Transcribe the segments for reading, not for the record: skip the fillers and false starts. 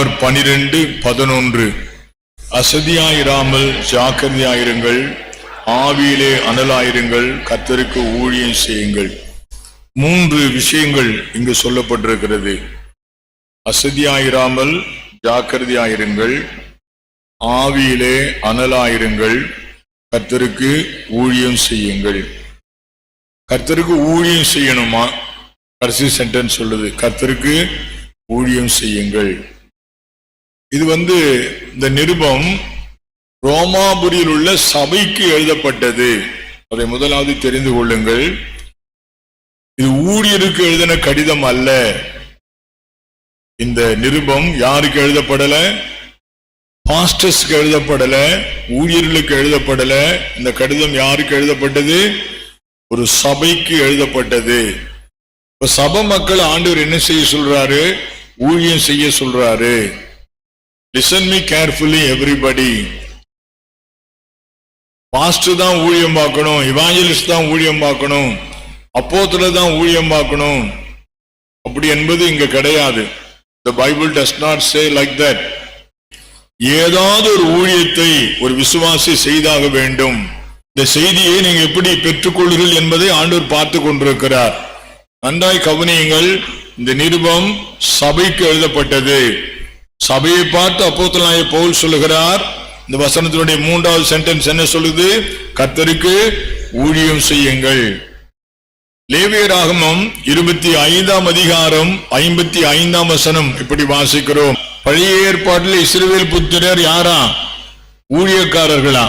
ரோமர் 12:11 அசதியாயிராமல் ஜாக்கிரதையாயிருங்கள், ஆவியிலே அனலாயிருங்கள், கர்த்தருக்கு ஊழியம் செய்யுங்கள். 3 விஷயங்கள் இங்கு சொல்லப்பட்டிருக்கிறது. அசதியாயிராமல் ஜாக்கிரதையாயிருங்கள், ஆவியிலே அனலாயிருங்கள், கர்த்தருக்கு ஊழியம் செய்யுங்கள். கர்த்தருக்கு ஊழியம் செய்யணுமா? கடைசி சென்டென்ஸ் சொல்லுது, கர்த்தருக்கு ஊழியம் செய்யுங்கள். இது இந்த நிருபம் ரோமாபுரியில் உள்ள சபைக்கு எழுதப்பட்டது. அதை முதலாவது தெரிந்து கொள்ளுங்கள். இது ஊழியருக்கு எழுதின கடிதம் அல்ல. இந்த நிருபம் யாருக்கு எழுதப்படல? பாஸ்டர்ஸ்க்கு எழுதப்படல, ஊழியர்களுக்கு எழுதப்படல. இந்த கடிதம் யாருக்கு எழுதப்பட்டது? ஒரு சபைக்கு எழுதப்பட்டது. இப்ப சபை மக்கள் ஆண்டவர் என்ன செய்ய சொல்றாரு? ஊழியம் செய்ய சொல்றாரு. Listen me carefully everybody. Pastor தான் ஊழியம் பார்க்கணும், இவாஞ்சலிஸ்ட் தான் ஊழியம் பார்க்கணும், அப்போஸ்தலர் தான் ஊழியம் பார்க்கணும், அப்படி என்பது இங்க கிடையாது. The Bible does not say like that. ஏதாவது ஒரு ஊழியத்தை ஒரு விசுவாசி செய்தாக வேண்டும். இந்த செய்தியை நீங்க எப்படி பெற்றுக்கொள்கிறீர்கள் என்பதை ஆண்டவர் பார்த்து கொண்டிருக்கிறார். நன்றாய் கவனியுங்கள். இந்த நிருபம் சபைக்கு எழுதப்பட்டது. சபையை பார்த்து அப்போஸ்தலனாகிய பவுல் சொல்லுகிறார். இந்த வசனத்தினுடைய 3வது சென்டென்ஸ் என்ன சொல்லுது? கர்த்தருக்கு ஊழியம் செய்யுங்கள். லேவியராகமம் 25ஆம் அதிகாரம் 55ஆம் வசனம் இப்படி வாசிக்கிறோம். பழைய ஏற்பாட்டில் இஸ்ரவேல் புத்திரர் யாரா? ஊழியக்காரர்களா?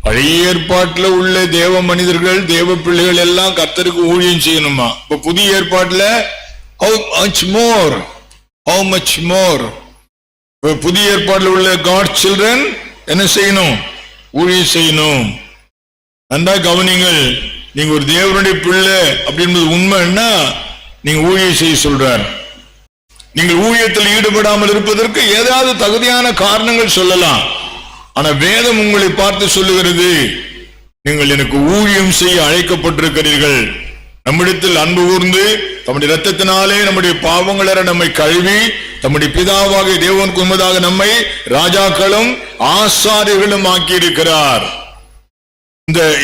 பழைய ஏற்பாட்டில் உள்ள தேவ மனிதர்கள், தேவ பிள்ளைகள் எல்லாம் கர்த்தருக்கு ஊழியம் செய்யணுமா? இப்ப புதிய ஏற்பாட்டில் how much more புதிய ஏற்பாட்டில் உள்ள God children என்ன செய்யணும்? ஊழியம் செய்யணும். நன்றா கவனிங்கள். நீங்க ஒரு தேவனுடைய பிள்ளை அப்படின்றது உண்மைன்னா நீங்க ஊழியம் செய்ய சொல்றார். நீங்கள் ஊழியத்தில் ஈடுபடாமல் இருப்பதற்கு ஏதாவது தகுதியான காரணங்கள் சொல்லலாம். ஆனா வேதம் உங்களை பார்த்து சொல்லுகிறது, நீங்கள் எனக்கு ஊழியம் செய்ய அழைக்கப்பட்டிருக்கிறீர்கள். நம்மிடத்தில் அன்பு கூர்ந்து தம்முடைய இரத்தத்தினாலே நம்முடைய பாவங்கள நம்மை கழுவி தம்முடைய பிதாவாக தேவனுக்கு உண்மையாக நம்மை ராஜாக்களும் ஆசாரியர்களும் ஆக்கி இருக்கிறார்.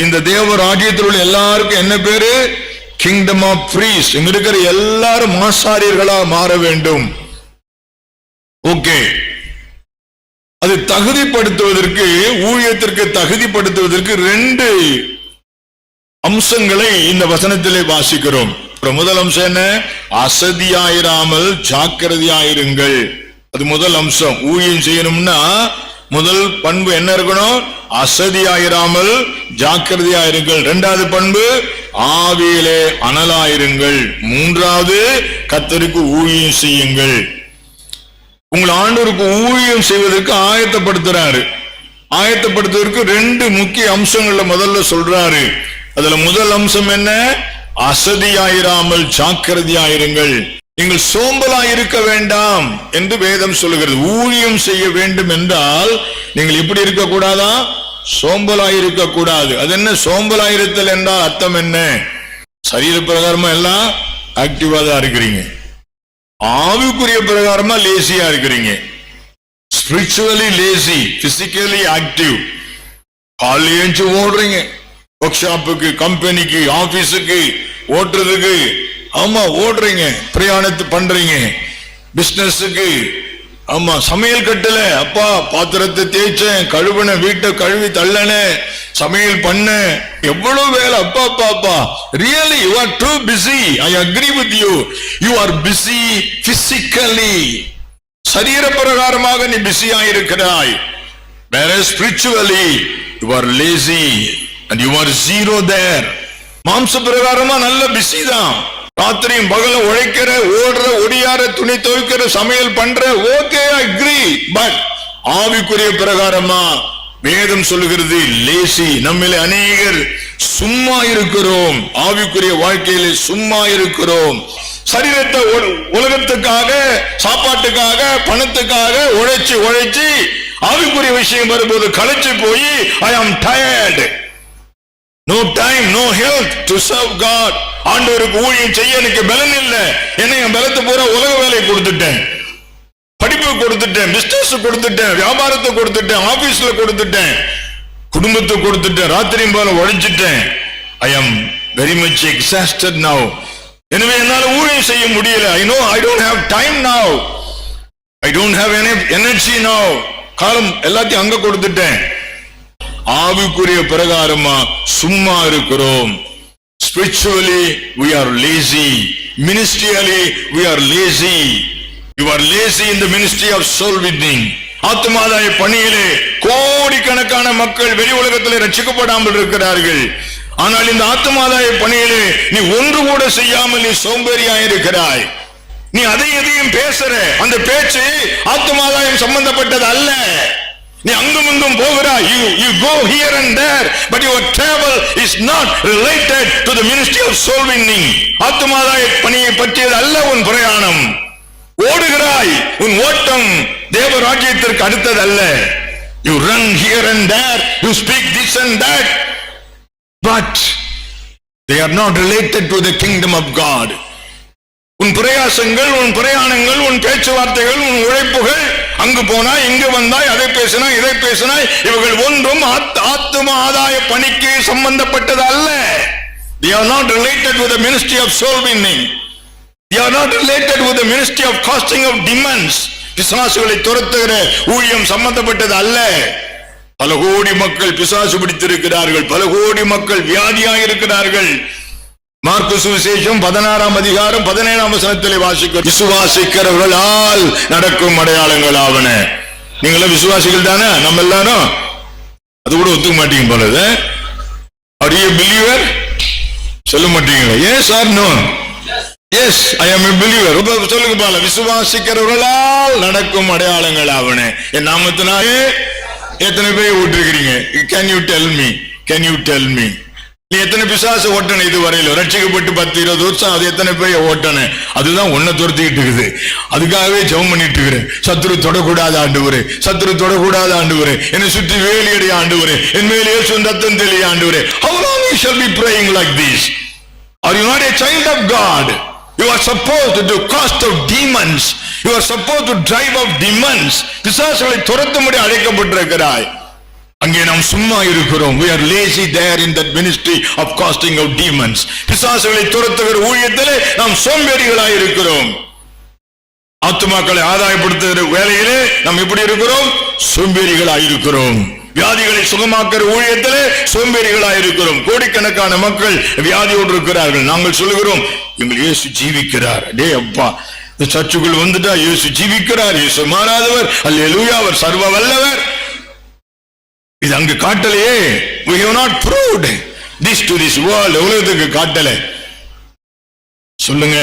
இந்த தேவ ராஜ்யத்தில் உள்ள எல்லாருக்கும் என்ன பேரு? Kingdom of priest. இங்க இருக்கிற எல்லாரும் ஆசாரியர்களா மாற வேண்டும். ஓகே, அது தகுதிப்படுத்துவதற்கு, ஊழியத்திற்கு தகுதிப்படுத்துவதற்கு 2 அம்சங்களை இந்த வசனத்திலே வாசிக்கிறோம். முதல் அம்சம் என்ன? அசதியாயிராமல் ஜாக்கிரதையாயிருங்கள். அது முதல் அம்சம். ஊழியம் செய்யணும்னா முதல் பண்பு என்ன இருக்கணும்? அசதியாயிராமல் ஜாக்கிரதையாயிருங்கள். 2வது பண்பு ஆவியிலே அனலாயிருங்கள். 3வது கர்த்தருக்கு ஊழியம் செய்யுங்கள். உங்கள் ஆண்டவருக்கு ஊழியம் செய்வதற்கு ஆயத்தப்படுத்துறாரு. ஆயத்தப்படுத்துவதற்கு 2 முக்கிய அம்சங்கள்ல முதல்ல சொல்றாரு. அதுல முதல் அம்சம் என்ன? அசதியாயிராமல் ஜாக்கிரதையாயிருங்கள். நீங்கள் சோம்பலாய் இருக்க வேண்டாம் என்று வேதம் சொல்லுகிறது. ஊழியம் செய்ய வேண்டும் என்றால் நீங்கள் எப்படி இருக்க கூடாதா? சோம்பலாய் இருக்க கூடாது. அது என்ன சோம்பலாயிருத்தல் என்றால் அர்த்தம் என்ன? சரீர பிரகாரமா எல்லாம் ஆக்டிவா தான் இருக்கிறீங்க, ஆவிக்குரிய பிரகாரமா லேசியா இருக்கிறீங்க. Spiritually lazy, physically active. காலையில எழுந்து ஓடுறீங்க, ஒர்க் ஷாப்புக்கு, கம்பெனிக்கு, ஆபீஸுக்கு ஓட்டுறதுக்கு. ஆமா ஓடுறீங்க, பிரயாணத்து பண்றீங்க, பிசினஸுக்கு. ஆமா சமையல் கட்டல, அப்பா பாத்திரத்தை தேய்ச்சேன், கழுவுன, வீட்டை கழுவி தள்ளன, சமையல் பண்ண, எவ்வளவு வேலை. அப்பா அப்பா அப்பா, really you are two busy. I agree with you. You R busy physically. சரீர பிரகாரமாக நீ பிஸியா இருக்கிறாய். வேற spiritually you are lazy and you are zero there. மாம்ச பிரகாரமா நல்ல பிஸி தான். ராத்திரியும் பகலும் உழைக்கிற, ஓடுற, ஒடியார, துணி துவைக்கிற, சமையல் பண்ற. Okay, agri. பட் ஆவிக்குரிய பிரகாரமா வேதம் சொல்லுகிறது லேசி. நம்மிலே அநேகர் சும்மா இருக்கிறோம். ஆவிக்குரிய வாழ்க்கையிலே சும்மா இருக்கிறோம். சரீரத்தை உலகத்துக்காக, சாப்பாட்டுக்காக, பணத்துக்காக உழைச்சி ஆவிக்குரிய விஷயம் வரும்போது களைச்சு போய் I am tired. No time, no health to serve God. ஆண்டவருக்கு ஊழியம் செய்ய எனக்கு பலன் இல்லை. என்ன என் பலத்தை பூரா உலக வேலை கொடுத்துட்டேன். படிப்பு கொடுத்துட்டேன், பிசினஸ் கொடுத்துட்டேன், வியாபாரத்தை கொடுத்துட்டேன், ஆபீஸ்ல கொடுத்துட்டேன், குடும்பத்தை கொடுத்துட்டேன், ராத்திரியும் போல உழைச்சிட்டேன். I am very much exhausted now. எனவே என்னால ஊழியம் செய்ய முடியல. I know I don't have time now. I don't have any energy now. காலம் எல்லாத்தையும் அங்க கொடுத்துட்டேன். ஆவிக்குரிய பிரகாரமா சும்மா இருக்கிறோம். Spiritually we are lazy. Ministerially we are lazy. You are lazy in the ministry of soul winning. ஆத்துமாதாய பணியிலே கோடிக்கணக்கான மக்கள் வெளி உலகத்திலே ரட்சிக்கப்படாமல் இருக்கிறார்கள். ஆனால் இந்த ஆத்துமாதாய பணியிலே நீ ஒன்று கூட செய்யாமல் நீ சோம்பேறியாயிருக்கிறாய். நீ எதையும் பேசுற, அந்த பேச்சு ஆத்துமாதாயம் சம்பந்தப்பட்டது அல்ல. நீ அங்கும் இங்கும் போகிறாய். You go here and there, but your travel is not related to the ministry of soul winning. ஆத்துமாதாய பணியை பற்றியது அல்ல உன் பிரயாணம். ஓடுகிறாய், உன் ஓட்டம் தேவ ராஜ்யத்திற்கு அடுத்தது அல்ல. You run here and there, you speak this and that, but they are not related to the kingdom of God. உன் பிரயாசங்கள், உன் பிரயாணங்கள், உன் பேச்சுவார்த்தைகள், உன் உழைப்புகள், அங்கு போனாய், இங்கு வந்தாய், அதை பேசினாய், இதை பேசினாய், இவர்கள் ஒன்றும் ஆத்தும ஆதாய பணிக்கு சம்பந்தப்பட்டது அல்ல. They are not related with the ministry of soul winning. They are not related with the ministry of casting of demons. பிசாசுகளை துரத்துகிற ஊழியம் சம்பந்தப்பட்டது அல்ல. பல கோடி மக்கள் பிசாசு பிடித்திருக்கிறார்கள், பல கோடி மக்கள் வியாதியாக இருக்கிறார்கள். மார்க்கு சுவிசேஷம் 16ஆம் அதிகாரம் 17ஆம் வசனத்திலே வாசிக்கிறோம். விசுவாசிக்கிறவர்களால் நடக்கும் அடையாளங்கள் ஆவன. நீங்களும் விசுவாசிகள் தானே? நம்ம எல்லாரும் அது கூட ஒத்துக்க மாட்டீங்க போல. Are you a believer? சொல்ல மாட்டீங்களா? Yes or no? Yes, I am a believer. சொல்லுங்க பால. விசுவாசிக்கிறவர்களால் நடக்கும் அடையாளங்கள் ஆவன. என் நாமத்தினாலே எத்தனை பேர் ஓட்டிருக்கிறீங்க? Can you tell me? Can you tell me? நீ எத்தனை பிசாசு ஓட்டன இதுவரையில? ரட்சிக்கப்பட்டு 10-20 வருஷம் அது எத்தனை பேர் ஓட்டன? அதுதான் உன்னை துரத்திக்கிட்டு இருக்குது. அதுக்காகவே ஜெபம் பண்ணிட்டு இருக்கிறேன். சத்துரு தொடக்கூடாத ஆண்டவரே, சத்துரு தொடக்கூடாத ஆண்டவரே, என்னை சுற்றி வேலி அடைய ஆண்டவரே, என் மேல் இயேசுவின் ரத்தம் தெளிய ஆண்டவரே. How long you shall be praying like this? Are you not a child of God? You are supposed to cast out demons. You are supposed to drive out demons. பிசாசுகளை துரத்தும்படி அழைக்கப்பட்டிருக்கிறாய். அங்கே நாம் சும்மா இருக்கிறோம். We are lazy there in that ministry of casting out demons. பிசாசுகளை துரத்துகிற ஊழியத்திலே நாம் சோம்பேறிகளாய் இருக்கிறோம். ஆத்துமாக்களை ஆதாயப்படுத்துகிற வேலையிலே நாம் எப்படி இருக்கிறோம்? சோம்பேறிகளாய் இருக்கிறோம். வியாதிகளை சுகமாக்குற ஊழியத்திலே சோம்பேறிகளாய் இருக்கிறோம். கோடிக்கணக்கான மக்கள் வியாதியோடு இருக்கிறார்கள். நாங்கள் சொல்லுகிறோம், எங்கள் இயேசு ஜீவிக்கிறார். டே அப்பா, இந்த சர்ச்சுக்குள் வந்துட்டா இயேசு ஜீவிக்கிறார், இயேசு மாறாதவர், அல்லேலூயா, அவர் சர்வ வல்லவர். இது அங்கு காட்டலையே. We have not proved this to this world. உலகத்துக்கு காட்டல. சொல்லுங்க,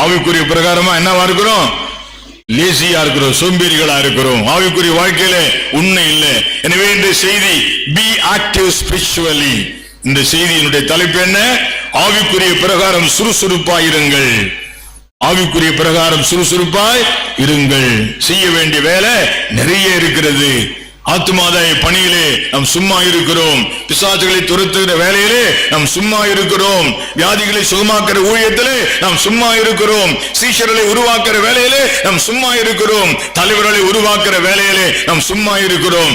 ஆவிக்குரிய பிரகாரமா என்னவா இருக்கிறோம்? லேசியா இருக்கிறோம், சோம்பேறிகளா இருக்கிறோம். ஆவிக்குரிய வாழ்க்கையில உண்மை இல்லை. எனவே இந்த செய்தி be active spiritually. இந்த செய்தியினுடைய தலைப்பு என்ன? ஆவிக்குரிய பிரகாரம் சுறுசுறுப்பாயிருங்கள். ஆவிக்குரிய பிரகாரம் சுறுசுறுப்பாய் இருங்கள். செய்ய வேண்டிய வேலை நிறைய இருக்கிறது. ஆத்துமாதாய பணியிலே நாம் சும்மா இருக்கிறோம். பிசாசுகளை துரத்துகிற வேலையிலே நாம் சும்மா இருக்கிறோம். வியாதிகளை சுகமாக்குற ஊழியத்திலே நாம் சும்மா இருக்கிறோம். சீஷர்களை உருவாக்குற வேலையிலே நாம் சும்மா இருக்கிறோம். தலைவர்களை உருவாக்குற வேலையிலே நாம் சும்மா இருக்கிறோம்.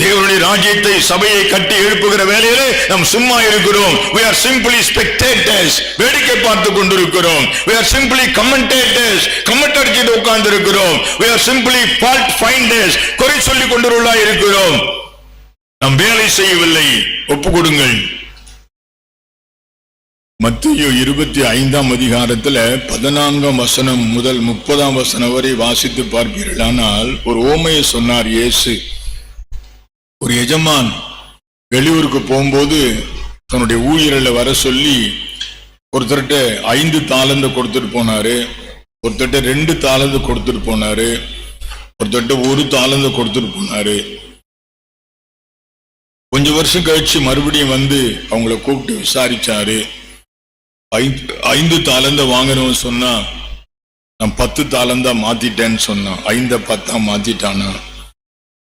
தேவனுடைய ராஜ்யத்தை, சபையை கட்டி எழுப்புகிற வேலையிலே நாம் சும்மா இருக்கிறோம். We are simply spectators. வேடிக்கை பார்த்து கொண்டிருக்கிறோம். We are simply commentators. Comment அடிச்சுட்டு உட்கார்ந்து இருக்கிறோம். We are simply fault finders. குறை சொல்லிக் கொண்டிருக்கிறோம் இருக்கிறோம். நாம் வேலை செய்யவில்லை. ஒப்பு கொடுங்கள். மத்தேயு 25ஆம் அதிகாரத்தில் 14ஆம் வசனம் முதல் 30ஆம் வசனம் வரை வாசித்து பார்ப்பீர்கள். ஆனால் ஒரு ஓமையை சொன்னார் இயேசு. ஒரு எஜமான் வெளியூருக்கு போகும்போது தன்னுடைய ஊழியர்களை வர சொல்லி ஒருத்தர்கிட்ட 5 தாலந்து கொடுத்துட்டு போனாரு, ஒருத்தர்கிட்ட 2 தாலந்து கொடுத்துட்டு போனாரு, ஒருத்தர்கிட்ட 1 தாலந்து கொடுத்துட்டு போனாரு. கொஞ்சம் வருஷம் கழிச்சு மறுபடியும் வந்து அவங்கள கூப்பிட்டு விசாரிச்சாரு. 5 தாலந்த வாங்கணும்னு சொன்னா நான் 10 தாலந்தா மாத்திட்டேன்னு சொன்னான். 5 10 மாத்திட்டானா?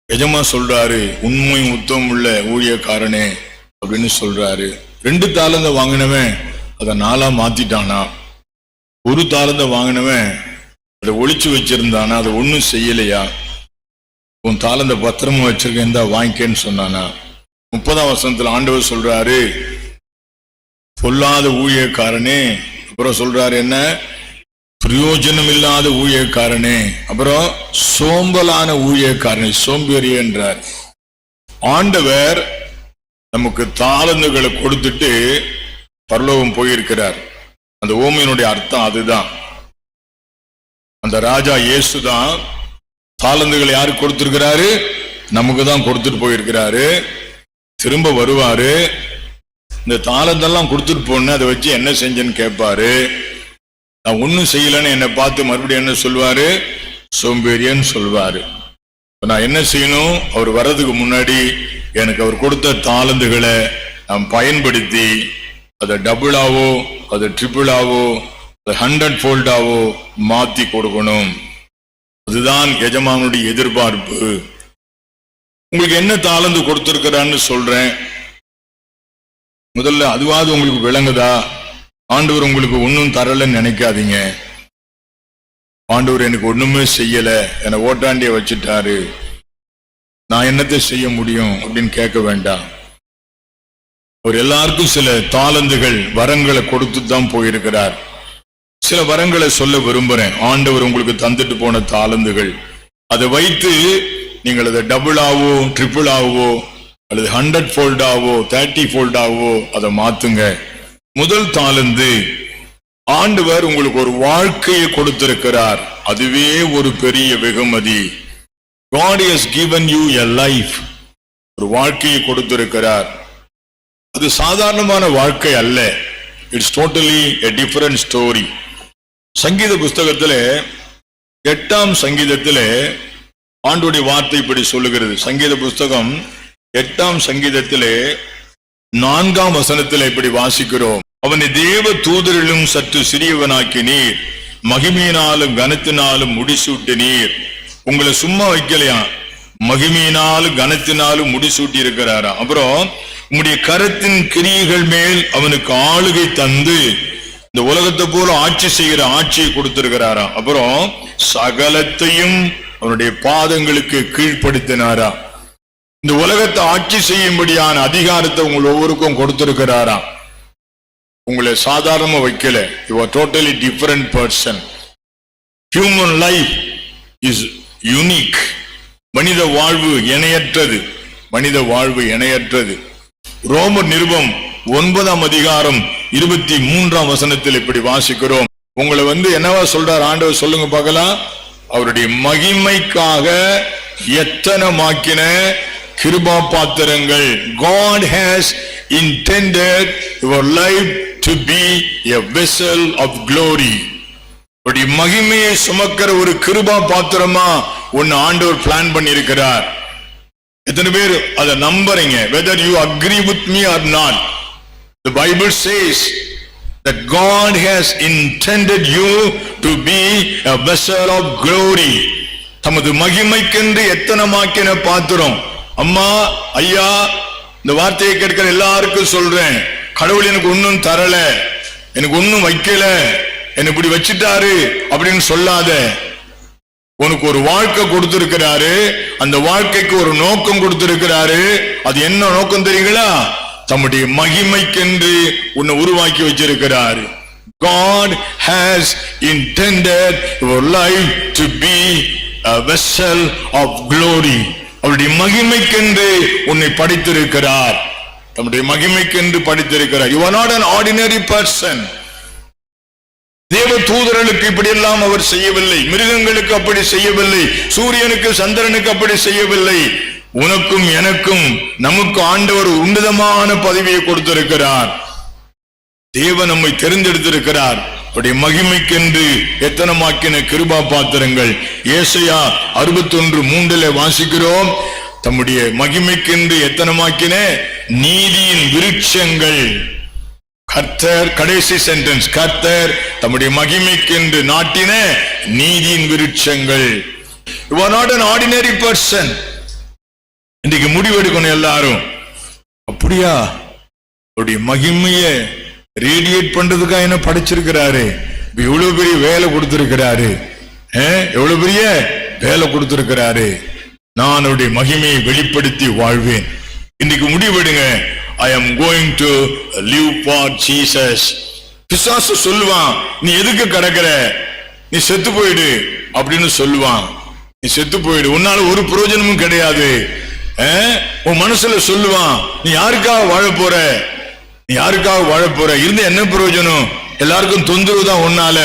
எஜமா சொல்றாரு, உண்மை உத்தம் உள்ள ஊழியக்காரனே அப்படின்னு சொல்றாரு. 2 தாலந்த வாங்கினவன் அதை 4 மாத்திட்டானா? 1 தாலந்த வாங்கினவன் அதை ஒளிச்சு வச்சிருந்தானா, அதை ஒன்னும் செய்யலையா? உன் தாளந்த பத்திரமா வச்சிருக்க, இந்த வாங்கிக்கன்னு சொன்னானா? 30ஆம் வசனத்துல ஆண்டவர் சொல்றாரு, பொல்லாத ஊழியக்காரனே. அப்புறம் சொல்றாரு என்ன? பிரயோஜனம் இல்லாத ஊழியக்காரனே. அப்புறம் சோம்பலான ஊழியக்காரனே, சோம்பேறி என்றார். ஆண்டவர் நமக்கு தாளந்துகளை கொடுத்துட்டு பரலோகம் போயிருக்கிறார். அந்த ஓமையினுடைய அர்த்தம் அதுதான். அந்த ராஜா இயேசுதான் தாளந்துகளை யாருக்கு கொடுத்திருக்கிறாரு? நமக்கு தான் கொடுத்துட்டு போயிருக்கிறாரு. திரும்ப வருவாரு. இந்த தாளந்தெல்லாம் கொடுத்துட்டு போன அதை வச்சு என்ன செஞ்சேன்னு கேட்பாரு. நான் ஒன்னும் செய்யலன்னு என்னை பார்த்து மறுபடியும் என்ன சொல்வாரு? சோம்பேறியன்னு சொல்வாரு. நான் என்ன செய்யணும்? அவர் வர்றதுக்கு முன்னாடி எனக்கு அவர் கொடுத்த தாளந்துகளை நாம் பயன்படுத்தி அதை டபுளாவோ, அதை ட்ரிபிளாவோ, அதை 100 ஃபோல்டாவோ மாத்தி கொடுக்கணும். அதுதான் எஜமானுடைய எதிர்பார்ப்பு. உங்களுக்கு என்ன தாளந்து கொடுத்திருக்கிறான்னு சொல்றேன். முதல்ல அதுவாது உங்களுக்கு விளங்குதா? ஆண்டவர் உங்களுக்கு ஒன்னும் தரலன்னு நினைக்காதீங்க. ஆண்டவர் எனக்கு ஒண்ணுமே செய்யல, என்னை ஓட்டாண்டிய வச்சுட்டாரு, நான் என்னத்தை செய்ய முடியும் அப்படின்னு கேட்க வேண்டாம். அவர் எல்லாருக்கும் சில தாளந்துகள், வரங்களை கொடுத்து தான் போயிருக்கிறார். சில வரங்களை சொல்ல விரும்புறேன். ஆண்டவர் உங்களுக்கு தந்துட்டு போன தாளந்துகள், அதை வைத்து நீங்கள் அதை டபுளாவோ, ட்ரிபிளாவோ, அல்லது 100 ஃபோல்டாவோ, 30 ஃபோல்டாவோ அதை மாத்துங்க. முதல் தாளந்து, ஆண்டவர் உங்களுக்கு ஒரு வாழ்க்கையை கொடுத்திருக்கிறார். அதுவே ஒரு பெரிய வெகுமதி. God has given you a life. ஒரு வாழ்க்கையை கொடுத்திருக்கிறார். அது சாதாரணமான வாழ்க்கை அல்ல. It's totally a different story. சங்கீத புஸ்தகத்திலே 8ஆம் சங்கீதத்திலே ஆண்டவருடைய வார்த்தை இப்படி சொல்லுகிறது. சங்கீத புஸ்தகம் 8ஆம் சங்கீதத்திலே 4ஆம் வசனத்திலே இப்படி வாசிக்கிறோம். அவனை தேவ தூதரிலும் சற்று சிறியவனாக்கி நீர், மகிமையினாலும் கனத்தினாலும் முடிசூட்டி நீர். உங்களை சும்மா வைக்கலையா, மகிமையினாலும் கனத்தினாலும் முடிசூட்டி இருக்கிறாரா. அப்புறம் உம்முடைய கரத்தின் கிரியைகள் மேல் அவனுக்கு ஆளுகை தந்து இந்த உலகத்தை போல ஆட்சி செய்கிற ஆட்சியை கொடுத்திருக்கிறாரா. அப்புறம் சகலத்தையும் அவனுடைய பாதங்களுக்கு கீழ்ப்படுத்தினாரா. இந்த உலகத்தை ஆட்சி செய்யும்படியான அதிகாரத்தை உங்கள் ஒவ்வொருக்கும் கொடுத்திருக்கிறாரா. உங்களை சாதாரணமா வைக்கல. You are totally different person. Human life is unique. மனித வாழ்வு இணையற்றது. மனித வாழ்வு இணையற்றது. ரோமர் நிருபம் 9ஆம் அதிகாரம் 23ஆம் வசனத்தில் இப்படி வாசிக்கிறோம். உங்களை என்னவா சொல்றார் ஆண்டவர்? சொல்லுங்க பார்க்கலாம். அவருடைய மகிமைக்காக எத்தனமாக்கின கிருபா பாத்திரங்கள். God has intended your life to be a vessel of glory. அவருடைய மகிமையை சுமக்கிற ஒரு கிருபா பாத்திரமா ஒன்னு ஆண்டவர் பிளான் பண்ணி இருக்கிறார். எத்தனை பேர் அதை நம்புறீங்க? Whether you agree with me or not, the Bible says that God has intended you to be a vessel of glory. தமது மகிமைக்கென்று எத்தனமாக்கின பாத்திரம். அம்மா, ஐயா, இந்த வார்த்தையை கேட்கிற எல்லாருக்கும் சொல்றேன், கடவுள் எனக்கு ஒன்னும் தரல, எனக்கு ஒன்னும் வைக்கல, என்ன இப்படி வச்சிட்டாரு அப்படின்னு சொல்லாத. உனக்கு ஒரு வாழ்க்கை கொடுத்திருக்கிறாரு. அந்த வாழ்க்கைக்கு ஒரு நோக்கம் கொடுத்திருக்கிறாரு. அது என்ன நோக்கம் தெரியுங்களா? தம்முடைய மகிமைக்கென்று உன்னை உருவாக்கி வச்சிருக்கிறாரு. God has intended your life to be a vessel of glory. அவருடைய மகிமைக்கென்று உன்னை படைத்திருக்கிறார். தம்முடைய மகிமைக்கென்று படைத்திருக்கிறார். You are not an ordinary person. தேவ தூதர்களுக்கு இப்படி எல்லாம் அவர் செய்யவில்லை. மிருகங்களுக்கு அப்படி செய்யவில்லை. சூரியனுக்கு சந்திரனுக்கு அப்படி செய்யவில்லை. உனக்கும் எனக்கும் நமக்கு ஆண்டவர் உன்னதமான பதவியை கொடுத்திருக்கிறார். தேவன் நம்மை தெரிந்தெடுத்திருக்கிறார். அவருடைய மகிமைக்கென்று எத்தனமாக்கின கிருபா பாத்திரங்கள். ஏசாயா 61:3 வாசிக்கிறோம். தம்முடைய மகிமைக்கென்று எத்தனமாக்கின நீதியின் விருட்சங்கள். கர்த்தர், கடைசி சென்டென்ஸ், கர்த்தர் தம்முடைய மகிமைக்கென்று நாட்டின நீதியின் விருட்சங்கள். You are not an ordinary person. இன்றைக்கு முடிவெடுக்கணும் எல்லாரும். அப்படியா? அவருடைய மகிமையை ரேடியேட் பண்றதுக்காக என்ன படைச்சிருக்கிறாரு, இவ்வளவு பெரிய வேலை கொடுத்திருக்கிறாரு. எவ்வளவு பெரிய வேலை கொடுத்திருக்கிறாரு. நான் அவருடைய மகிமையை வெளிப்படுத்தி வாழ்வேன். இன்னைக்கு முடிவெடுங்க. I am going to live for Jesus. பிசாசு சொல்லுவான், நீ எதுக்கு கிடக்கிற, நீ செத்து போயிடு அப்படின்னு சொல்லுவான். நீ செத்து போயிடு, உன்னால ஒரு பிரயோஜனமும் கிடையாது. உன் மனசுல சொல்லுவான், நீ யாருக்காக வாழ போற, நீ யாருக்காக வாழ போற, இருந்து என்ன பிரயோஜனம், எல்லாருக்கும் தொந்தரவு தான் உன்னால,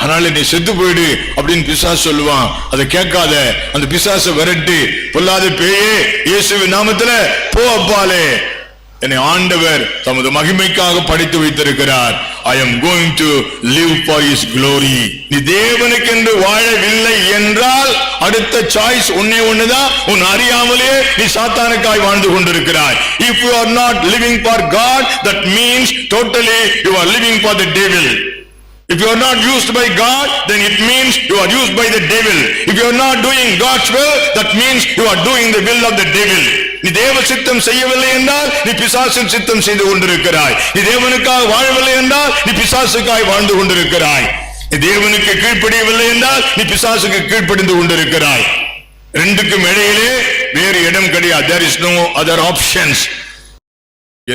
அதனால நீ செத்து போயிடு அப்படின்னு பிசாசு சொல்லுவான். அதை கேட்காத, அந்த பிசாசை விரட்டு. பொல்லாத பேயே, இயேசுவின் நாமத்துல போ அப்பாலே. என்னை ஆண்டவர் தமது மகிமைக்காக படைத்து வைத்திருக்கிறார். I am going to live for his glory. நீ தேவனுக்கென்று வாழவில்லை என்றால் அடுத்த சாய்ஸ் ஒன்னே ஒண்ணுதான், உன் அறியாமலே நீ சாத்தானுக்காய் வாழ்ந்து கொண்டிருக்கிறாய். If you are not living for God, that means totally you are living for the devil. If you are not used by God, then it means you are used by the devil. If you are not doing God's will, that means you are doing the will of the devil. நீ தேவ சித்தம் செய்யவில்லை என்றால் நீ பிசாசின் சித்தம் செய்து கொண்டிருக்கிறாய். நீ தேவனுக்காக வாழவில்லை என்றால் நீ பிசாசுக்காய் வாழ்ந்து கொண்டிருக்கிறாய். நீ தேவனுக்கு கீழ்ப்படியவில்லை என்றால் நீ பிசாசுக்கு கீழ்ப்படிந்து கொண்டிருக்கிறாய். ரெண்டுக்கும் இடையிலே வேறு இடம் கிடையாது. There is no other options.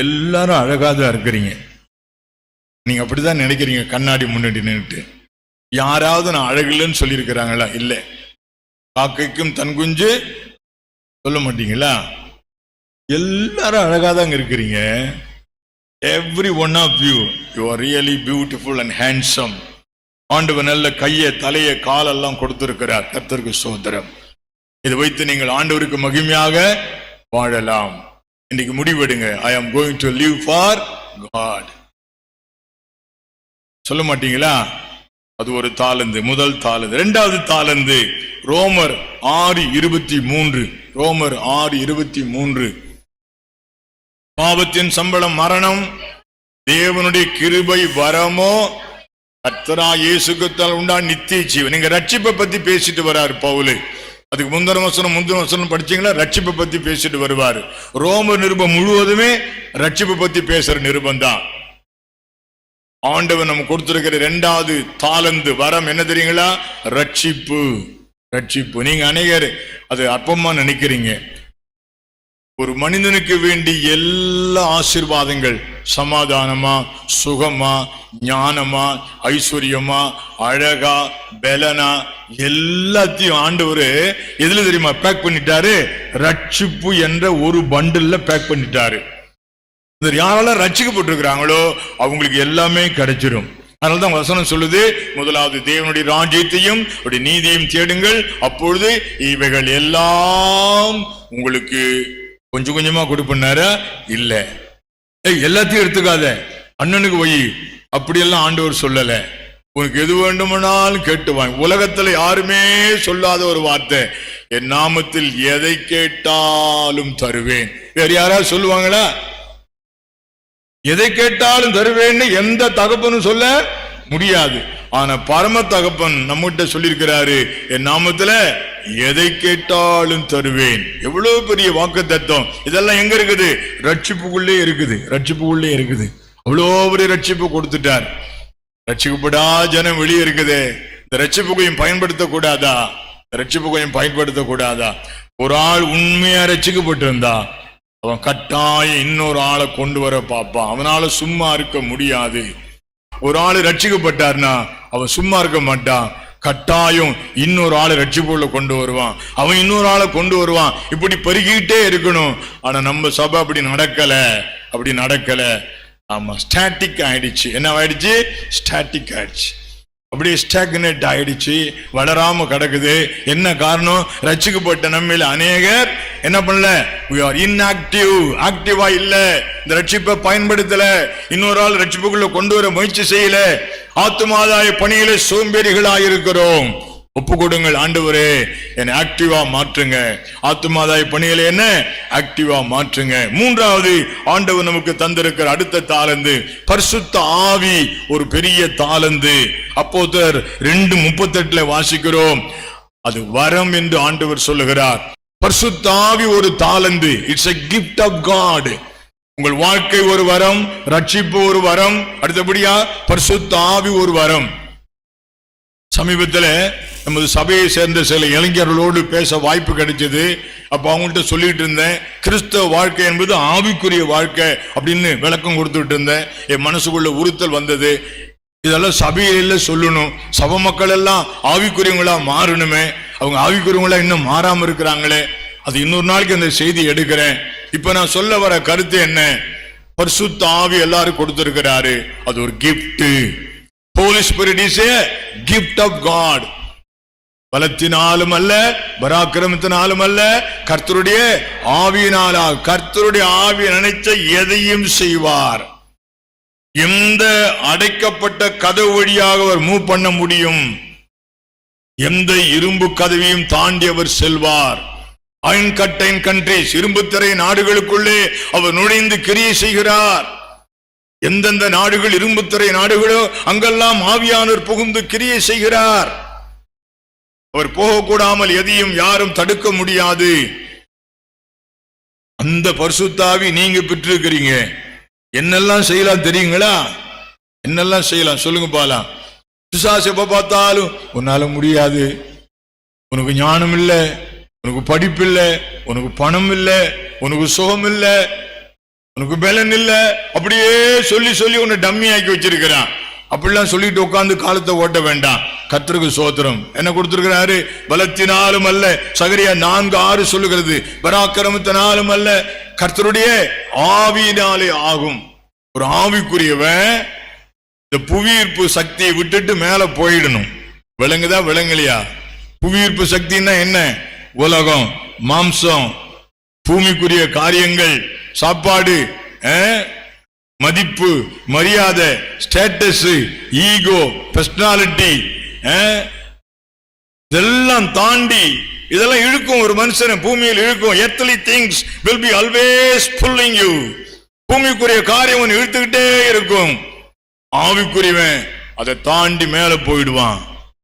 எல்லாரும் அழகாதான் இருக்கிறீங்க, நீங்க அப்படிதான் நினைக்கிறீங்க. கண்ணாடி முன்னாடி நின்றுட்டு யாராவது நான் அழகில்லைன்னு சொல்லி இருக்கிறாங்களா? இல்ல. காக்கைக்கும் தன் குஞ்சு சொல்ல மாட்டீங்களா? எல்லாரும் அழகாதாங்க இருக்கிறீங்க. Every one of you, you are really beautiful and handsome. ஆண்டவர் நல்ல கையை, தலையை, காலெல்லாம் கொடுத்திருக்கிறார். கர்த்தருக்கு ஸ்தோத்திரம். இதை வைத்து நீங்கள் ஆண்டவருக்கு மகிமையாக வாழலாம். இன்னைக்கு முடிவெடுங்க. I am going to live for God. சொல்ல மாட்டீங்களா? அது ஒரு தாளந்து, முதல் தாளந்து. இரண்டாவது தாளந்து ரோமர் 6:23. ரோமர் 6:23. பாவத்தின் சம்பளம் மரணம், தேவனுடைய கிருபை வரமோ கர்த்தராகிய இயேசு கிறிஸ்துவால் உண்டான நித்திய ஜீவன். நீங்க ரட்சிப்பை பத்தி பேசிட்டு வராரு பவுல். அதுக்கு முந்தின வசனம் படிச்சீங்களா? ரட்சிப்பை பத்தி பேசிட்டு வருவாரு. ரோமர் நிருபம் முழுவதுமே ரட்சிப்பை பத்தி பேசுற நிருபம் தான். ஆண்டவர் நம்ம கொடுத்திருக்கிற இரண்டாவது தாளந்து வரம் என்ன தெரியுங்களா? ரட்சிப்பு. ரட்சிப்பு. நீங்க அநேகர் அது அற்பமா நினைக்கிறீங்க. ஒரு மனிதனுக்கு வேண்டி எல்லா ஆசீர்வாதங்கள், சமாதானமா, சுகமா, ஞானமா, ஐஸ்வர்யமா, அழகா, பலனா, எல்லாத்தையும் ஆண்டவர் எதுல தெரியுமா பேக் பண்ணிட்டாரு? ரட்சிப்பு என்ற ஒரு பண்டில்ல பேக் பண்ணிட்டாரு. யாரெல்லாம் ரட்சிக்கப்பட்டிருக்கிறாங்களோ அவங்களுக்கு எல்லாமே கிடைச்சிடும். அதனால்தான் வசனம் சொல்லுது, முதலாவது தேவனுடைய ராஜ்யத்தையும் அவருடைய நீதியையும் தேடுங்கள், அப்பொழுது இவைகள் எல்லாம் உங்களுக்கு கொஞ்சம் கொஞ்சமா கொடுப்பனாரா? இல்ல. எல்லாத்தையும் எடுத்துக்காத, அண்ணனுக்கு போய் அப்படியெல்லாம் ஆண்டவர் சொல்லல. உனக்கு எது வேண்டுமானாலும் கேட்டுவாங்க. உலகத்துல யாருமே சொல்லாத ஒரு வார்த்தை, என் நாமத்தில் எதை கேட்டாலும் தருவேன். வேற யாராவது சொல்லுவாங்களா? எதை கேட்டாலும் தருவேன்னு எந்த தகப்பனும் சொல்ல முடியாது. ஆனா பரம தகப்பன் நம்மகிட்ட சொல்லியிருக்கிறாரு, என் நாமத்துல எதை கேட்டாலும் தருவேன். எவ்வளவு பெரிய வாக்குத்தத்தம்! இதெல்லாம் எங்க இருக்குது? ரட்சிப்புக்குள்ளே இருக்குது. ரட்சிப்புக்குள்ளே இருக்குது. அவ்வளோ பெரிய ரட்சிப்பு கொடுத்துட்டார். ரட்சிக்கப்படா ஜனம் வெளியே இருக்குது. இந்த ரட்சிப்புகையும் பயன்படுத்தக்கூடாதா? ரட்சிப்புகையும் பயன்படுத்தக்கூடாதா? ஒரு ஆள் உண்மையா ரட்சிக்கப்பட்டிருந்தா அவன் கட்டாயம் இன்னொரு ஆளை கொண்டு வர பார்ப்பான். அவனால சும்மா இருக்க முடியாது. ஒரு ஆளு ரட்சிக்கப்பட்டார்னா அவன் சும்மா இருக்க மாட்டான். கட்டாயம் இன்னொரு ஆளை ரட்சிப்புள்ள கொண்டு வருவான். அவன் இன்னொரு ஆளை கொண்டு வருவான். இப்படி பெருகிட்டே இருக்கணும். ஆனா நம்ம சபை அப்படி நடக்கல. ஆமா, ஸ்டாட்டிக் ஆயிடுச்சு. என்ன ஆயிடுச்சு? ஸ்டாட்டிக் ஆயிடுச்சு. அப்படியே ஸ்டாக்னேட் ஆயிடுச்சு, வளராம கிடக்குது. என்ன காரணம்? ரட்சிக்கப்பட்ட நம்மில் அநேகர் என்ன பண்ணல? we are inactive. ஆக்டிவா இல்ல, இந்த ரட்சிப்பை பயன்படுத்தல, இன்னொரு ஆள் ரட்சிப்புக்குள்ள கொண்டு வர முயற்சி செய்யல, ஆத்துமாதாய பணியில சோம்பேறிகளாக இருக்கிறோம். ஒப்பு கொடுங்கள், ஆண்டவரே என்னை ஆக்டிவா மாற்றுங்க. ஆத்துமாதாய பணியில என்ன ஆக்டிவா மாற்றுங்க. மூன்றாவது ஆண்டவர் நமக்கு தந்திருக்கிற அடுத்த தாளந்து பரிசுத்த ஆவி, ஒரு பெரிய தாளந்து. அப்போஸ்தலர் 2:38 வாசிக்கிறோம், அது வரம் என்று ஆண்டவர் சொல்லுகிறார். பரிசுத்த ஆவி ஒரு தாளந்து. It's a gift of God. உங்கள் வாழ்க்கை ஒரு வரம், ரட்சிப்பு ஒரு வரம், அடுத்தபடியா பரிசுத்த ஆவி ஒரு வரம். சமீபத்தில் நமது சபையை சேர்ந்த சில இளைஞர்களோடு பேச வாய்ப்பு கிடைச்சது. அப்ப அவங்கள்ட்ட சொல்லிட்டு இருந்தேன், கிறிஸ்தவ வாழ்க்கை என்பது ஆவிக்குரிய வாழ்க்கை அப்படின்னு விளக்கம் கொடுத்துட்டு இருந்தேன். என் மனசுக்குள்ள உறுத்தல் வந்தது. இதெல்லாம் சபையில சொல்லணும், சபை மக்கள் எல்லாம் ஆவிக்குரியவங்களா மாறணுமே, அவங்க ஆவிக்குரியவங்களா இன்னும் மாறாம இருக்கிறாங்களே. அது இன்னொரு நாளைக்கு அந்த செய்தி எடுக்கிறேன். இப்ப நான் சொல்ல வர கருத்து என்ன? பரிசுத்த ஆவி எல்லாரும் கொடுத்திருக்கிறாரு, அது ஒரு gift. Holy Spirit is a gift of God. பலத்தினாலும் அல்ல, பராக்கிரமத்தினாலும் அல்ல, கர்த்தருடைய ஆவியினாலா. கர்த்தருடைய ஆவி நினைச்ச எதையும் செய்வார். எந்த அடைக்கப்பட்ட கதவு வழியாக அவர் மூவ் பண்ண முடியும், எந்த இரும்பு கதவையும் தாண்டி அவர் செல்வார். அயன் கட்டைன் கண்ட்ரிஸ், இரும்பு திரை நாடுகளுக்குள்ளே அவர் நுழைந்து கிரியை செய்கிறார். எந்தெந்த நாடுகள் இரும்பு திரை நாடுகளோ அங்கெல்லாம் ஆவியானவர் புகுந்து கிரியை செய்கிறார். அவர் போகக்கூடாமல் எதையும் யாரும் தடுக்க முடியாது. அந்த பரிசுத்த ஆவி நீங்க பெற்றிருக்கிறீங்க. என்னெல்லாம் செய்யலாம் தெரியுங்களா? என்னெல்லாம் செய்யலாம் சொல்லுங்க பாலாம். பிசாசு எப்ப பார்த்தாலும் உன்னால முடியாது, உனக்கு ஞானம் இல்ல, உனக்கு படிப்பு இல்ல, உனக்கு பணம் இல்ல, உனக்கு சுகம் இல்ல, உனக்கு பலன் இல்ல, அப்படியே சொல்லி சொல்லி உன்னை டம்மி ஆக்கி வச்சிருக்கிறான். அப்படிலாம் சொல்லிட்டு உட்கார்ந்து காலத்தை ஓட்ட வேண்டாம். கர்த்தருக்கு ஸ்தோத்திரம். என்ன கொடுத்திருக்கிறாரு? பலத்தினாலும் அல்ல, சகரியா 4:6 சொல்லுகிறது, பராக்கிரமத்தினாலும் அல்ல, கர்த்தருடைய ஆவியினாலே ஆகும். ஒரு ஆவிக்குரியவன் இந்த புவியீர்ப்பு சக்தியை விட்டுட்டு மேல போயிடணும். விளங்குதா விளங்கலையா? புவியீர்ப்பு சக்தின்னா என்ன? உலகம், மாம்சம், பூமிக்குரிய காரியங்கள், சாப்பாடு, மதிப்பு, மரியாதை, ஸ்டேட்டஸ், ஈகோ, பர்சனாலிட்டி, இதெல்லாம் தாண்டி இதெல்லாம் இழுக்கும் ஒரு மனுஷனை, பூமியில் இழுக்கும். earthly things will be always pulling you. பூமிக்குரிய காரியம் இழுத்துக்கிட்டே இருக்கும். ஆவிக்குரியவன் அதை தாண்டி மேல போயிடுவான்.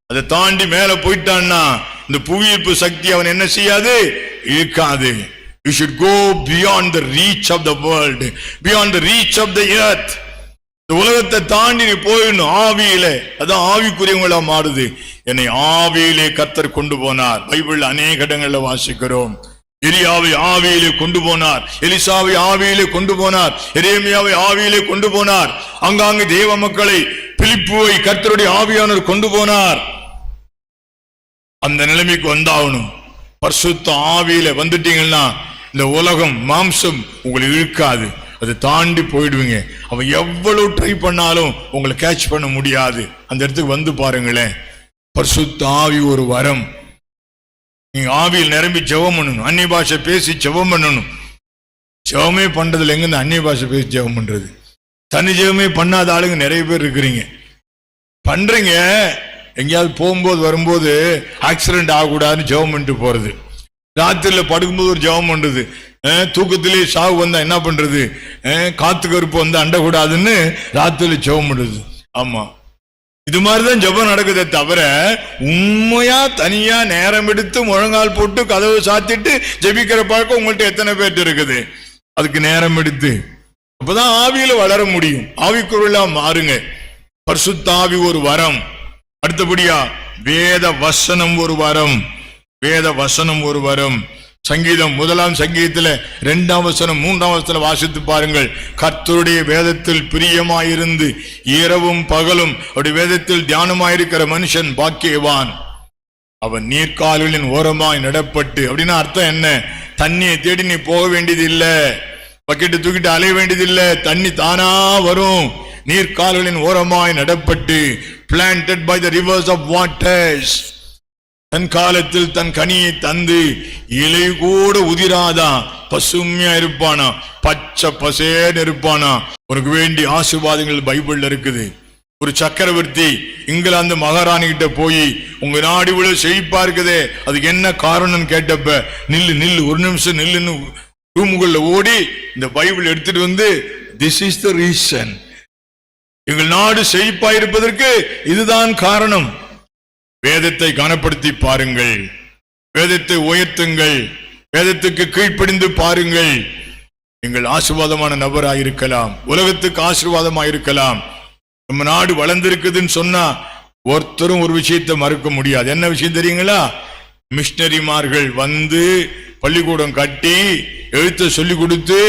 அதை தாண்டி மேல போயிட்டான்னா இந்த புவியீர்ப்பு சக்தி அவன் என்ன செய்யாது? இழுக்காது. You should go beyond the reach of the world, beyond the reach of the earth. இந்த உலகத்தை தாண்டி நீ போயிடணும் ஆவியிலே. அதான் ஆவிக்குரியவங்களா மாறுது. என்னை ஆவியிலே கர்த்தர் கொண்டு போனார். பைபிள் அநேக இடங்கள்ல வாசிக்கிறோம். எலியாவை ஆவியிலே கொண்டு போனார், எலிசாவை ஆவியிலே கொண்டு போனார், எரேமியாவை ஆவியிலே கொண்டு போனார். அங்காங்கு தேவ மக்களை, பிலிப்புவை கர்த்தருடைய ஆவியானவர் கொண்டு போனார். அந்த நிலைமைக்கு வந்தாகணும். பரிசுத்த ஆவியில வந்துட்டீங்கன்னா இந்த உலகம், மாம்சம் உங்களை இழுக்காது. அதை தாண்டி போயிடுவீங்க. அவன் எவ்வளவு ட்ரை பண்ணாலும் உங்களை கேட்ச் பண்ண முடியாது. அந்த இடத்துக்கு வந்து பாருங்களேன். பரிசுத்த ஆவி ஒரு வரம். நீங்க ஆவியில் நிரம்பி ஜெபம் பண்ணணும். அந்நிய பாஷை பேசி ஜெபம் பண்ணணும். ஜெபமே பண்றதுல எங்க இந்த அந்நிய பாஷை பேசி ஜெபம் பண்றது? தனி ஜெபமே பண்ணாத ஆளுங்க நிறைய பேர் இருக்கிறீங்க. பண்றீங்க, எங்கேயாவது போகும்போது வரும்போது ஆக்சிடென்ட் ஆகக்கூடாதுன்னு ஜெபம் பண்ணிட்டு போறது. ராத்திரில படுக்கும்போது ஒரு ஜெபம் பண்றது. தூக்கத்திலே சாவு வந்தா என்ன பண்றது? காத்து கருப்பு வந்து அண்டக்கூடாதுன்னு ராத்திரில ஜெபம் பண்றது. ஆமா, இது மாதிரிதான் ஜெபம் நடக்குதே தவிர உண்மையா தனியா நேரம் எடுத்து முழங்கால் போட்டு கதவு சாத்திட்டு ஜெபிக்கிற பழக்கம் உங்கள்கிட்ட எத்தனை பேர்ட்டு இருக்குது? அதுக்கு நேரம் எடுத்து அப்பதான் ஆவியில வளர முடியும். ஆவிக்குள்ளா மாறுங்க. பரிசுத்த ஆவி ஒரு வரம். அடுத்தபடியா வேத வசனம் ஒரு வரம். வேத வசனம் ஒரு வரம். சங்கீதம் 1 சங்கீதத்துல 2 வசனம் 3 வசனத்துல வாசித்து பாருங்கள். கர்த்தருடைய வேதத்தில் பிரியமாயிருந்து இரவும் பகலும் அவருடைய வேதத்தில் தியானமாயிருக்கிற மனுஷன் பாக்கியவான். அவன் நீர்க்கால்களின் ஓரமாய் நடப்பட்டு. அப்படின்னா அர்த்தம் என்ன? தண்ணியை தேடி நீ போக வேண்டியது இல்ல, பக்கெட்டு தூக்கிட்டு அலைய வேண்டியது இல்ல, தண்ணி தானா வரும். நீர்க்கால்களின் ஓரமாய் நடப்பட்டு, planted by the rivers of waters. தன் காலத்தில் தன் கனியை தந்து இலை கூட உதிராதா, பசுமையா இருப்பானா, பச்சை பசேன்னு இருப்பானா. உனக்கு வேண்டிய ஆசீர்வாதங்கள் பைபிள்ல இருக்குது. ஒரு சக்கரவர்த்தி இங்கிலாந்து மகாராணி கிட்ட போய் உங்க நாடு இவ்வளவு செழிப்பா இருக்குதே, அதுக்கு என்ன காரணம் கேட்டப்ப, நில்லு நில்லு ஒரு நிமிஷம் நில்லுன்னு ரூமுக்குள்ள ஓடி இந்த பைபிள் எடுத்துட்டு வந்து, this is the reason, எங்கள் நாடு செழிப்பா இருப்பதற்கு இதுதான் காரணம். வேதத்தை கனப்படுத்தி பாருங்கள், வேதத்தை உயர்த்துங்கள், வேதத்துக்கு கீழ்ப்படிந்து பாருங்கள். நீங்கள் ஆசீர்வாதமான நபராயிருக்கலாம், உலகத்துக்கு ஆசீர்வாதமாயிருக்கலாம். நம்ம நாடு வளர்ந்திருக்குதுன்னு சொன்னா ஒருத்தரும் ஒரு விஷயத்தை மறுக்க முடியாது. என்ன விஷயம் தெரியுங்களா? மிஷனரிமார்கள் வந்து பள்ளிக்கூடம் கட்டி எழுத்த சொல்லி கொடுத்து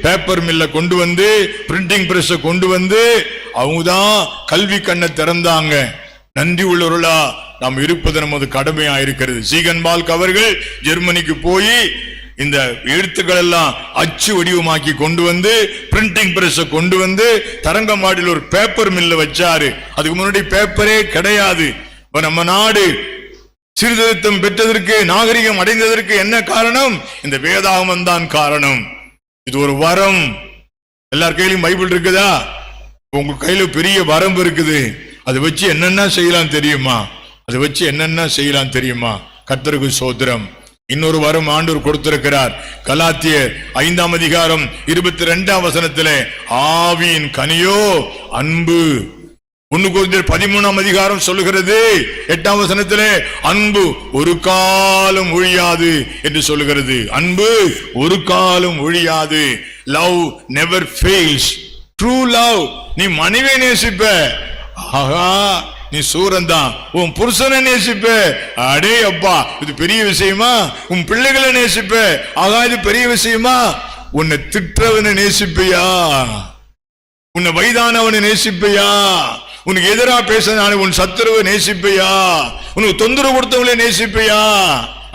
பேப்பர் மில்ல கொண்டு வந்து பிரிண்டிங் பிரஸ் கொண்டு வந்து அவங்கதான் கல்வி கண்ணை திறந்தாங்க. நன்றி உள்ளவர்களா நாம் இருப்பது நமது கடமையா இருக்கிறது. சீகன்பால்க் அவர்கள் ஜெர்மனிக்கு போய் இந்த எழுத்துக்கள் எல்லாம் அச்சு வடிவமாக்கி கொண்டு வந்து பிரிண்டிங் பிரஸ் கொண்டு வந்து தரங்கம்பாடியில் ஒரு பேப்பர் மில்ல வச்சாரு. அதுக்கு முன்னாடி பேப்பரே கிடையாது. இப்ப நம்ம நாடு சீர்திருத்தம் பெற்றதற்கு, நாகரிகம் அடைந்ததற்கு என்ன காரணம்? இந்த வேதாகமம் தான் காரணம். இது ஒரு வரம். எல்லார் கையிலும் பைபிள் இருக்குதா? உங்க கையில பெரிய வரம்பு இருக்குது. அதை வச்சு என்னென்ன செய்யலாம் தெரியுமா? அதை வச்சு என்னென்ன செய்யலாம் தெரியுமா? கர்த்தருக்கு ஸ்தோத்திரம். இன்னொரு வரம் ஆண்டவர் கொடுத்திருக்கிறார். கலாத்தியர் 5ஆம் அதிகாரம் 22ஆம் வசனத்திலே ஆவியின் கனியோ அன்பு. 1 கொரிந்தியர் 13ஆம் அதிகாரம் சொல்லுகிறது 8ஆம் வசனத்திலே அன்பு ஒரு காலம் ஒழியாது என்று சொல்லுகிறது. அன்பு ஒரு காலம் ஒழியாது. Love never fails. True love. நீ மனைவியை நேசிப்ப, ஆஹா நீ சூரன் தான். உன் புருஷனை நேசிப்ப, அடே அப்பா இது பெரிய விஷயமா? உன் பிள்ளைகளை நேசிப்ப, ஆகா இது பெரிய விஷயமா? உன்னை திட்டவனை நேசிப்பையா? உன்னை வயதானவனை நேசிப்பையா? உனக்கு எதிராக பேசினாலும் உன் சத்துருவை நேசிப்பையா? உனக்கு தொந்தரவு கொடுத்தவங்களே நேசிப்பையா?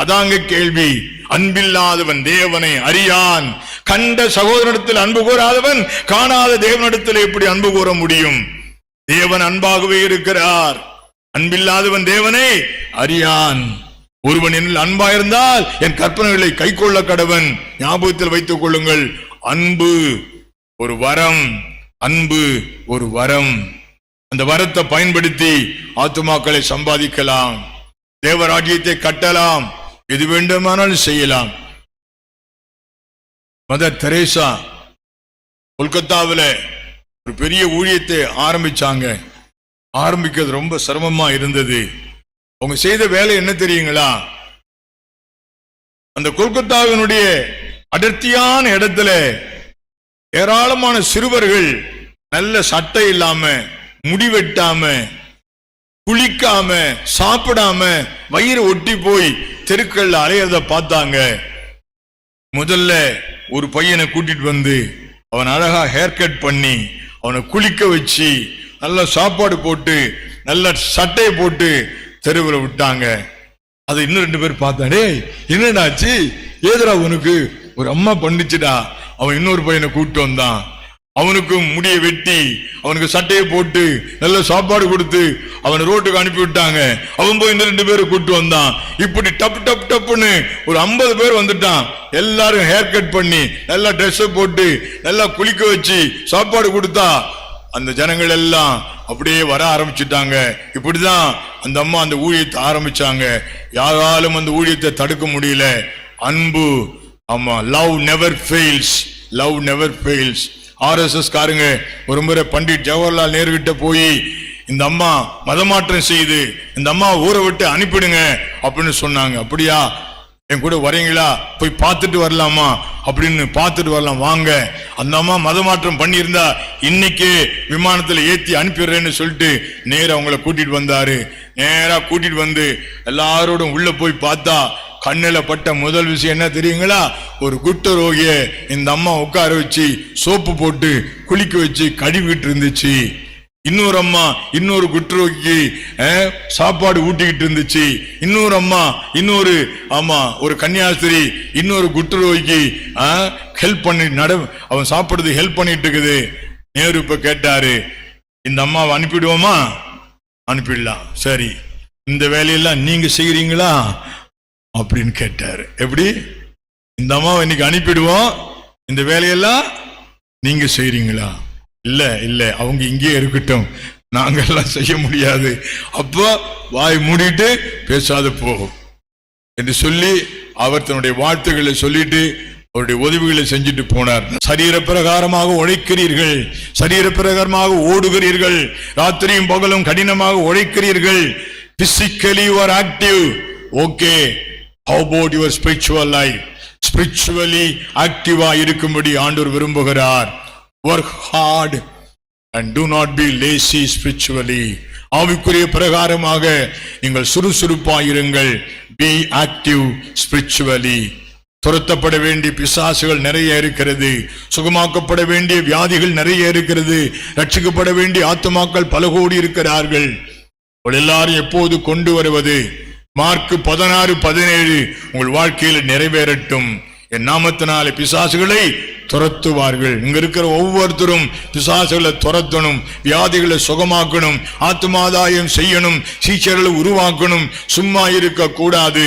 அதாங்க கேள்வி. அன்பில்லாதவன் தேவனை அறியான். கண்ட சகோதரனிடத்தில் அன்பு கூறாதவன் காணாத தேவனிடத்தில் எப்படி அன்பு கூற முடியும்? தேவன் அன்பாகவே இருக்கிறார். அன்பில்லாதவன் தேவனை அறியான். ஒருவன் என்னில் அன்பாயிருந்தால் என் கற்பனைகளை கைக்கொள்ள கடவன். ஞாபகத்தில் வைத்துக் கொள்ளுங்கள், அன்பு ஒரு வரம். அன்பு ஒரு வரம். அந்த வரத்தை பயன்படுத்தி ஆத்துமாக்களை சம்பாதிக்கலாம், தேவராஜ்யத்தை கட்டலாம், எது வேண்டுமானாலும் செய்யலாம். மதர் தெரேசா கொல்கத்தாவில் ஒரு பெரிய ஊழியத்தை ஆரம்பிச்சாங்க. ஆரம்பிக்கிறது ரொம்ப சிரமமா இருந்தது. அவங்க செய்த வேலை என்ன தெரியுங்களா? அந்த கொல்கத்தாவினுடைய அடர்த்தியான இடத்துல ஏராளமான சிறுவர்கள் நல்ல சட்டை இல்லாம, முடிவெட்டாம, குளிக்காம, சாப்பிடாம, வயிறு ஒட்டி போய் தெருக்கள்ல அலையறத பார்த்தாங்க. முதல்ல ஒரு பையனை கூட்டிட்டு வந்து அவன் அழகா ஹேர் கட் பண்ணி அவனை குளிக்க வச்சு நல்ல சாப்பாடு போட்டு நல்ல சட்டையை போட்டு தெருவில் விட்டாங்க. அது இன்னும் 2 பேர் பார்த்தாடே, என்னடாச்சு ஏதரா உனக்கு? ஒரு அம்மா பண்ணிச்சுடா. அவன் இன்னொரு பையனை கூப்பிட்டு வந்தான். அவனுக்கும் முடியை வெட்டி அவனுக்கு சட்டையை போட்டு நல்ல சாப்பாடு கொடுத்து அவனை ரோட்டுக்கு அனுப்பி விட்டாங்க. அவன் போய் இந்த 2 பேரை கூப்பிட்டு வந்தான். இப்படி டப்பு டப்பு டப்புன்னு ஒரு 50 பேர் வந்துட்டான். எல்லாரும் ஹேர் கட் பண்ணி நல்லா ட்ரெஸ் போட்டு நல்லா குளிக்க வச்சு சாப்பாடு கொடுத்தா அந்த ஜனங்கள் எல்லாம் அப்படியே வர ஆரம்பிச்சுட்டாங்க. இப்படிதான் அந்த அம்மா அந்த ஊழியத்தை ஆரம்பிச்சாங்க. யாராலும் அந்த ஊழியத்தை தடுக்க முடியல. அன்பு, ஆமா, love never fails. Love never fails. RSS காருங்க ஒரு முறை பண்டிட் ஜவஹர்லால் நேரு கிட்ட போய் இந்த அம்மா மதமாற்றம் செய்து இந்த அம்மா ஊரை விட்டு அனுப்பிடுங்க அப்படின்னு சொன்னாங்க. அப்படியா, என் கூட வரீங்களா? போய் பார்த்துட்டு வரலாமா அப்படின்னு. பார்த்துட்டு வரலாம் வாங்க. அந்த அம்மா மதமாற்றம் பண்ணியிருந்தா இன்னைக்கு விமானத்தில் ஏற்றி அனுப்பிடுறேன்னு சொல்லிட்டு நேரா அவங்கள கூட்டிட்டு வந்தாரு. நேரா கூட்டிட்டு வந்து எல்லாரோடும் உள்ள போய் பார்த்தா கண்ணில் பட்ட முதல் விஷயம் என்ன தெரியுங்களா? ஒரு குட்ட ரோகிய இந்த அம்மா உட்கார வச்சு சோப்பு போட்டு குளிக்க வச்சு கழுவிட்டு இருந்துச்சு. இன்னொரு அம்மா இன்னொரு குற்றரோகிக்கு சாப்பாடு ஊட்டிக்கிட்டு இருந்துச்சு. இன்னொரு அம்மா இன்னொரு ஒரு கன்னியாஸ்திரி இன்னொரு குற்றரோகிக்கு ஹெல்ப் பண்ணி அவன் சாப்பிடுறது ஹெல்ப் பண்ணிட்டு இருக்குது. நேரு இப்ப கேட்டாரு, இந்த அம்மாவை அனுப்பிடுவோமா? அனுப்பிடலாம். சரி, இந்த வேலையெல்லாம் நீங்க செய்யறீங்களா அப்படின்னு கேட்டாரு. எப்படி? இந்த அம்மாவை இன்னைக்கு அனுப்பிடுவோம், இந்த வேலையெல்லாம் நீங்க செய்றீங்களா? இல்ல இல்ல, அவங்க இங்கே இருக்கட்டும், நாங்கெல்லாம் செய்ய முடியாது. அப்போ வாய் மூடிட்டு பேசாத போகும் என்று சொல்லி அவர் தன்னுடைய வாழ்த்துக்களை சொல்லிட்டு அவருடைய உதவிகளை செஞ்சுட்டு போனார். சரீர பிரகாரமாக உழைக்கிறீர்கள், சரீர பிரகாரமாக ஓடுகிறீர்கள், ராத்திரியும் பகலும் கடினமாக உழைக்கிறீர்கள். Physically you are active. Okay, how about your spiritual life? Spiritually active இருக்கும்படி ஆண்டவர் விரும்புகிறார். Work hard. and do not be lazy spiritually. ஆவிக்குரிய பிரகாரமாக நீங்கள் சுறுசுறுப்பாயிருங்கள். Be active spiritually. துரத்தப்பட வேண்டிய பிசாசுகள் நிறைய இருக்கிறது, சுகமாக்கப்பட வேண்டிய வியாதிகள் நிறைய இருக்கிறது, ரட்சிக்கப்பட வேண்டிய ஆத்துமாக்கள் பல கோடி இருக்கிறார்கள். எல்லாரும் எப்போது கொண்டு வருவது? மார்க் 16:17 உங்கள் வாழ்க்கையில் நிறைவேறட்டும். என் நாமத்தினாலே பிசாசுகளை துரத்துவார்கள். இங்க இருக்கிற ஒவ்வொருத்தரும் பிசாசுகளை துரத்தணும், வியாதிகளை சுகமாக்கணும், ஆத்துமாதாயம் செய்யணும், சீச்சர்களை உருவாக்கணும். சும்மா இருக்க கூடாது.